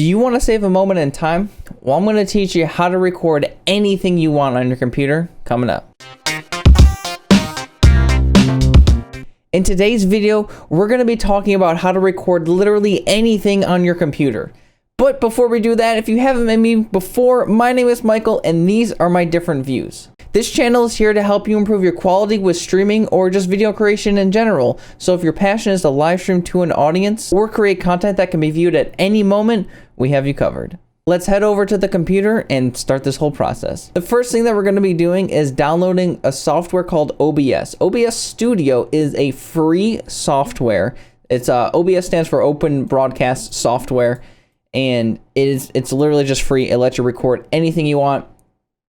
Do you want to save a moment in time? Well, I'm going to teach you how to record anything you want on your computer coming up. In today's video, we're going to be talking about how to record literally anything on your computer. But before we do that, if you haven't met me before, my name is Michael and these are my different views. This channel is here to help you improve your quality with streaming or just video creation in general. So if your passion is to live stream to an audience or create content that can be viewed at any moment, we have you covered. Let's head over to the computer and start this whole process. The first thing that we're going to be doing is downloading a software called OBS. OBS Studio is a free software. OBS stands for Open Broadcast Software, and it's literally just free. It lets you record anything you want.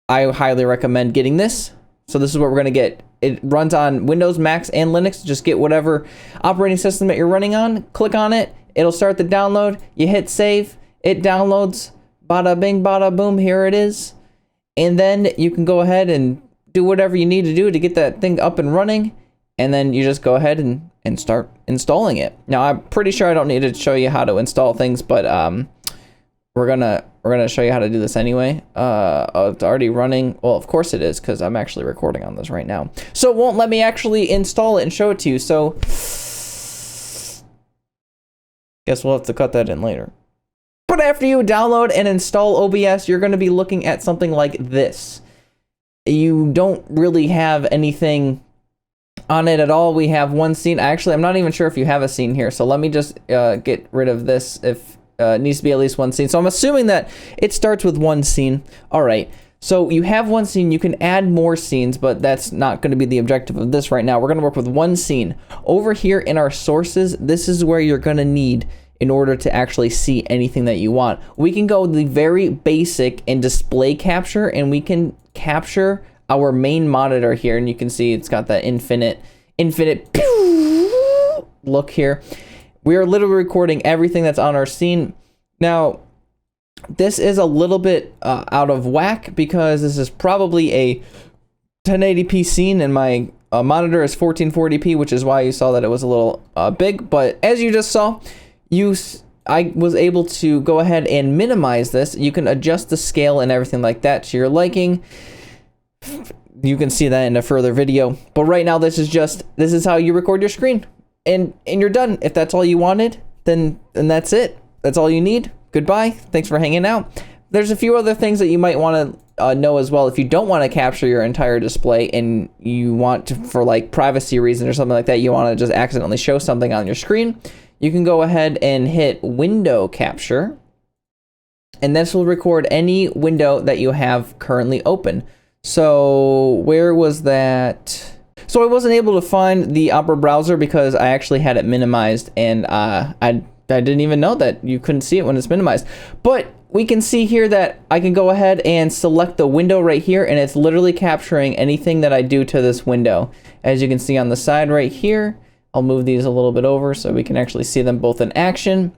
I highly recommend getting this. So this is what we're going to get. It runs on Windows, Macs, and Linux. Just get whatever operating system that you're running on. Click on it. It'll start the download. You hit save. It downloads. Bada bing, bada boom. Here it is. And then you can go ahead and do whatever you need to do to get that thing up and running. And then you just go ahead and start installing it. Now, I'm pretty sure I don't need to show you how to install things, but we're gonna show you how to do this anyway. It's already running. Well, of course it is, because I'm actually recording on this right now. So it won't let me actually install it and show it to you. So guess we'll have to cut that in later. But after you download and install OBS, you're gonna be looking at something like this. You don't really have anything on it at all. We have one scene. Actually, I'm not even sure if you have a scene here. So let me just get rid of this if it needs to be at least one scene. So I'm assuming that it starts with one scene. All right. So you have one scene. You can add more scenes, but that's not going to be the objective of this right now. We're going to work with one scene. Over here in our sources, this is where you're going to need in order to actually see anything that you want. We can go the very basic and display capture, and we can capture our main monitor here, and you can see it's got that infinite look here. We are literally recording everything that's on our scene. Now, this is a little bit out of whack because this is probably a 1080p scene, and my monitor is 1440p, which is why you saw that it was a little big. But as you just saw, I was able to go ahead and minimize this. You can adjust the scale and everything like that to your liking. You can see that in a further video. But right now, this is how you record your screen. And you're done. If that's all you wanted, then that's it. That's all you need. Goodbye. Thanks for hanging out. There's a few other things that you might want to know as well. If you don't want to capture your entire display and you want to, for like privacy reasons or something like that, you want to just accidentally show something on your screen, you can go ahead and hit window capture. And this will record any window that you have currently open. So where was that? So I wasn't able to find the Opera browser because I actually had it minimized, and I didn't even know that you couldn't see it when it's minimized. But we can see here that I can go ahead and select the window right here, and it's literally capturing anything that I do to this window. As you can see on the side right here, I'll move these a little bit over so we can actually see them both in action.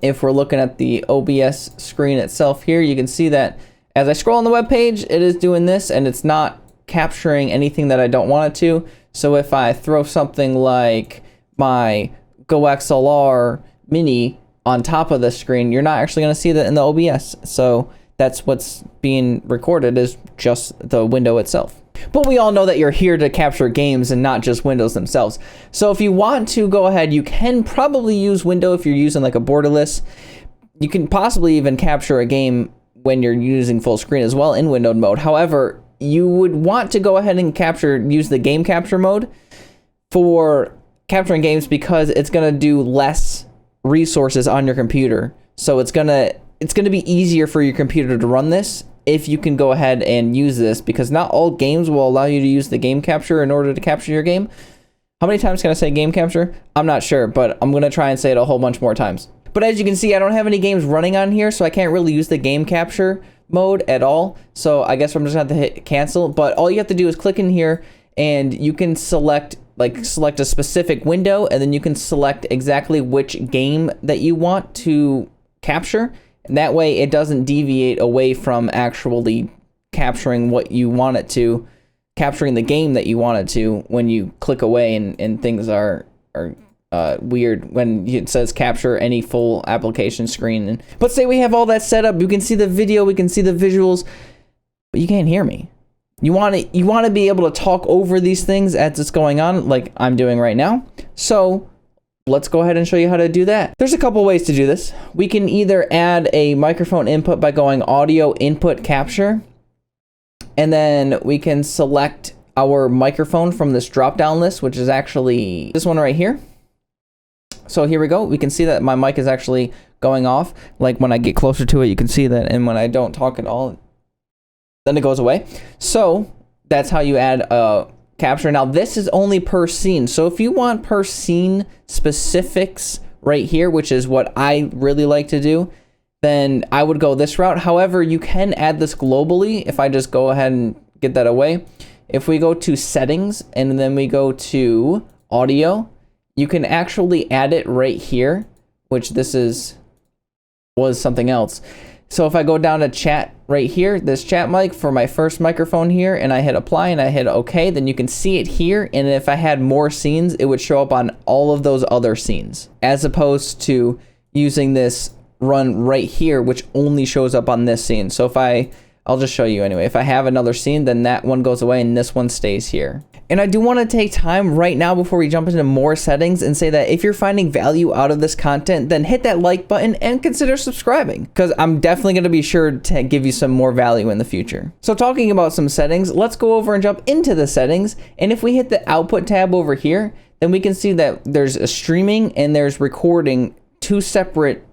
If we're looking at the OBS screen itself here, you can see that as I scroll on the web page, it is doing this, and it's not capturing anything that I don't want it to. So if I throw something like my Go XLR Mini on top of the screen, you're not actually going to see that in the OBS. So that's what's being recorded, is just the window itself. But we all know that you're here to capture games and not just windows themselves. So if you want to go ahead, you can probably use window if you're using like a borderless. You can possibly even capture a game when you're using full screen as well in windowed mode. However, you would want to go ahead and use the game capture mode for capturing games because it's going to do less resources on your computer. So it's going to be easier for your computer to run this if you can go ahead and use this, because not all games will allow you to use the game capture in order to capture your game. How many times can I say game capture? I'm not sure, but I'm going to try and say it a whole bunch more times. But as you can see, I don't have any games running on here, so I can't really use the game capture mode at all. So I guess I'm just going to have to hit cancel. But all you have to do is click in here, and you can select a specific window, and then you can select exactly which game that you want to capture. And that way it doesn't deviate away from actually capturing what you want it to, capturing the game that you want it to when you click away and things are weird when it says capture any full application screen. But say we have all that set up, you can see the video, we can see the visuals, but you can't hear me. You want to be able to talk over these things as it's going on, like I'm doing right now. So let's go ahead and show you how to do that. There's a couple ways to do this. We can either add a microphone input by going audio input capture, and then we can select our microphone from this drop down list, which is actually this one right here. So here we go. We can see that my mic is actually going off. Like when I get closer to it, you can see that. And when I don't talk at all, then it goes away. So that's how you add a capture. Now this is only per scene. So if you want per scene specifics right here, which is what I really like to do, then I would go this route. However, you can add this globally. If I just go ahead and get that away. If we go to settings and then we go to audio, you can actually add it right here, which was something else. So if I go down to chat right here, this chat mic for my first microphone here, and I hit apply and I hit OK, then you can see it here. And if I had more scenes, it would show up on all of those other scenes, as opposed to using this run right here, which only shows up on this scene. So if I'll just show you anyway. If I have another scene, then that one goes away and this one stays here. And I do want to take time right now before we jump into more settings and say that if you're finding value out of this content, then hit that like button and consider subscribing, because I'm definitely going to be sure to give you some more value in the future. So talking about some settings, let's go over and jump into the settings. And if we hit the output tab over here, then we can see that there's a streaming and there's recording, two separate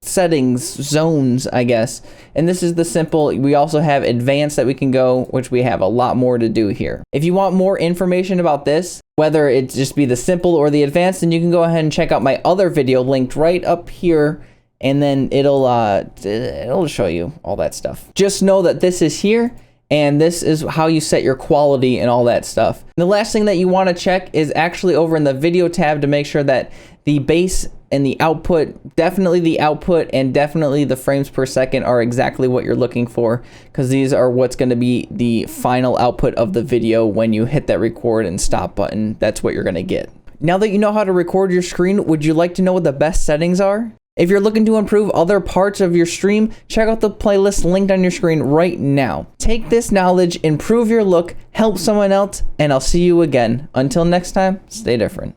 settings zones, I guess. And this is the simple. We also have advanced that we can go, which we have a lot more to do here. If you want more information about this, whether it just be the simple or the advanced, then you can go ahead and check out my other video linked right up here, and then it'll show you all that stuff. Just know that this is here, and this is how you set your quality and all that stuff. And the last thing that you want to check is actually over in the video tab to make sure that the bass and the output, definitely the output and definitely the frames per second are exactly what you're looking for, because these are what's going to be the final output of the video when you hit that record and stop button. That's what you're going to get. Now that you know how to record your screen, would you like to know what the best settings are? If you're looking to improve other parts of your stream, check out the playlist linked on your screen right now. Take this knowledge, improve your look, help someone else, and I'll see you again. Until next time, stay different.